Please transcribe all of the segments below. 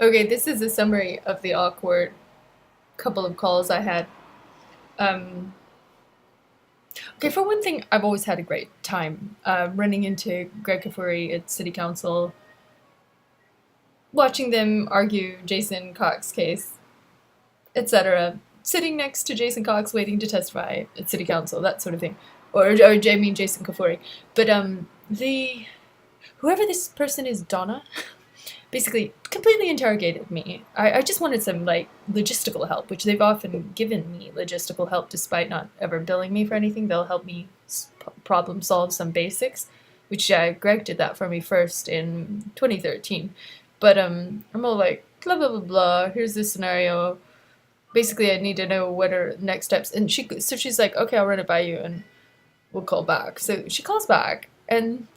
Okay, this is a summary of the awkward couple of calls I had. Um, okay, for one thing, I've always had a great time running into Greg Kafoury at City Council, watching them argue Jason Cox's case, etc. Sitting next to Jason Cox waiting to testify at City Council, that sort of thing. I mean Jason Kafoury. But the whoever this person is, Donna, basically completely interrogated me. I just wanted some like logistical help, which they've often given me logistical help despite not ever billing me for anything. They'll help me problem solve some basics, which Greg did that for me first in 2013. But I'm all like blah blah blah blah. Here's this scenario. Basically, I need to know what are next steps. And she's like, okay, I'll run it by you, and we'll call back. So she calls back, and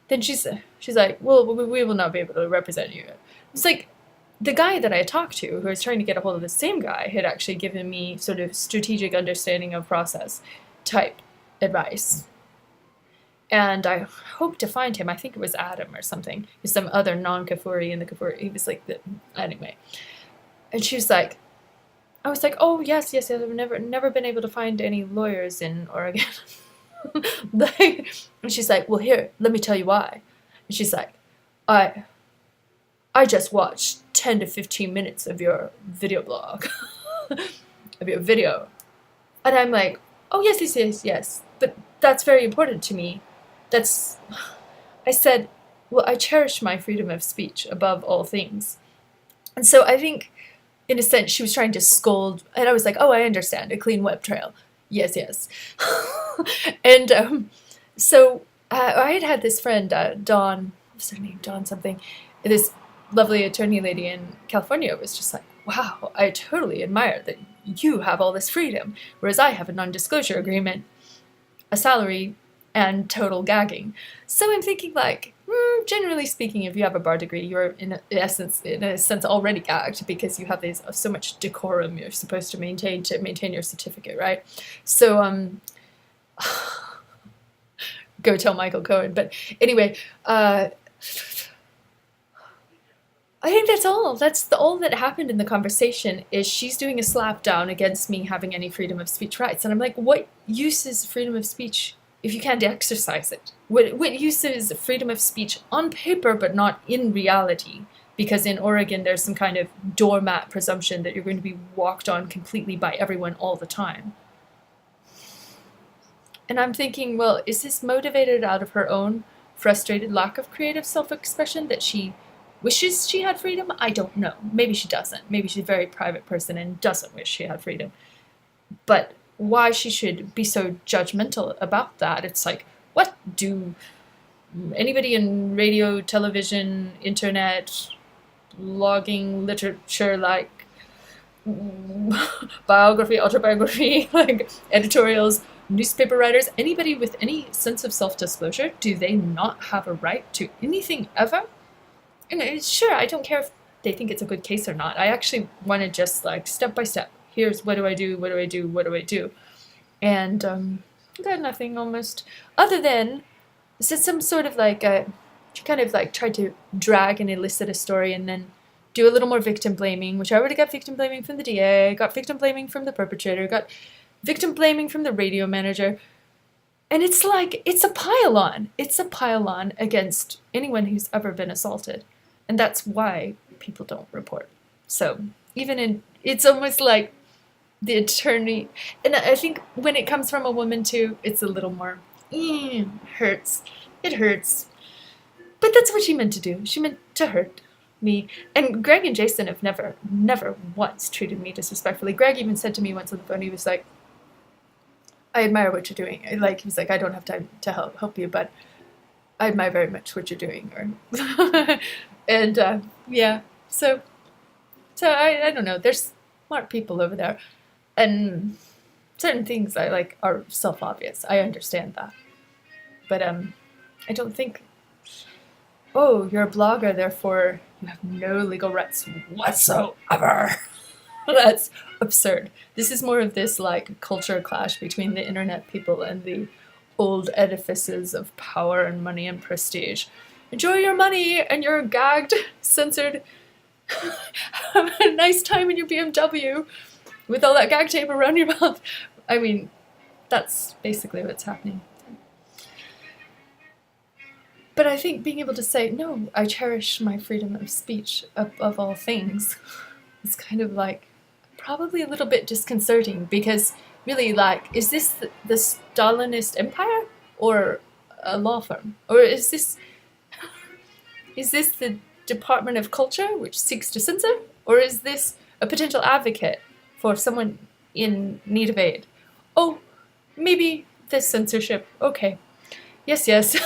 then she's like, well, we will not be able to represent you. It's like the guy that I talked to, who was trying to get a hold of the same guy, had actually given me sort of strategic understanding of process type advice. And I hope to find him. I think it was Adam or something. There's some other non-Kafoury in the Kafoury. He was like, anyway. And she was like, I was like, oh, yes, yes, yes. I've never been able to find any lawyers in Oregon. Like, and she's like, well, here, let me tell you why. And she's like, I I just watched 10 to 15 minutes of your video blog, of your video. And I'm like, oh, yes, yes, yes, yes. But that's very important to me. That's, I said, well, I cherish my freedom of speech above all things. And so I think, in a sense, she was trying to scold. And I was like, oh, I understand. A clean web trail. Yes, yes. And so I had this friend, Dawn, what's her name? Dawn something. This lovely attorney lady in California was just like, wow, I totally admire that you have all this freedom, whereas I have a non-disclosure agreement, a salary, and total gagging. So I'm thinking like, generally speaking, if you have a bar degree, you're in a sense already gagged because you have so much decorum you're supposed to maintain your certificate, right? So go tell Michael Cohen. But anyway, I think that's all. That's all that happened in the conversation. Is she's doing a slap down against me having any freedom of speech rights, and I'm like, what use is freedom of speech if you can't exercise it? What use is freedom of speech on paper but not in reality? Because in Oregon, there's some kind of doormat presumption that you're going to be walked on completely by everyone all the time. And I'm thinking, well, is this motivated out of her own frustrated lack of creative self-expression that she wishes she had freedom? I don't know. Maybe she doesn't. Maybe she's a very private person and doesn't wish she had freedom. But why she should be so judgmental about that? It's like, what do anybody in radio, television, internet, blogging, literature, like biography, autobiography, like editorials, newspaper writers, anybody with any sense of self-disclosure, do they not have a right to anything ever? And sure, I don't care if they think it's a good case or not. I actually want to just like step by step. Here's what do I do, what do I do, what do I do? And got nothing almost. Other than, this is some sort of like, she kind of like tried to drag and elicit a story and then do a little more victim blaming, which I already got victim blaming from the DA, got victim blaming from the perpetrator, got victim blaming from the radio manager. And it's like, it's a pile-on. It's a pile-on against anyone who's ever been assaulted. And that's why people don't report. So it's almost like the attorney, and I think when it comes from a woman too, it's a little more, hurts. It hurts. But that's what she meant to do. She meant to hurt me. And Greg and Jason have never once treated me disrespectfully. Greg even said to me once on the phone, he was like, I admire what you're doing. Like, he was like, I don't have time to help you, but I admire very much what you're doing. Or and yeah, so I don't know. There's smart people over there, and certain things I like are self-obvious. I understand that, but I don't think. Oh, you're a blogger, therefore you have no legal rights whatsoever. That's absurd. This is more of this like culture clash between the internet people and the old edifices of power and money and prestige. Enjoy your money and your gagged, censored have a nice time in your BMW with all that gag tape around your mouth. I mean, that's basically what's happening. But I think being able to say, no, I cherish my freedom of speech above all things, is kind of like probably a little bit disconcerting, because really, like, is this the Stalinist empire or a law firm? Or is this the Department of Culture, which seeks to censor? Or is this a potential advocate for someone in need of aid? Oh, maybe this censorship. Okay. Yes, yes.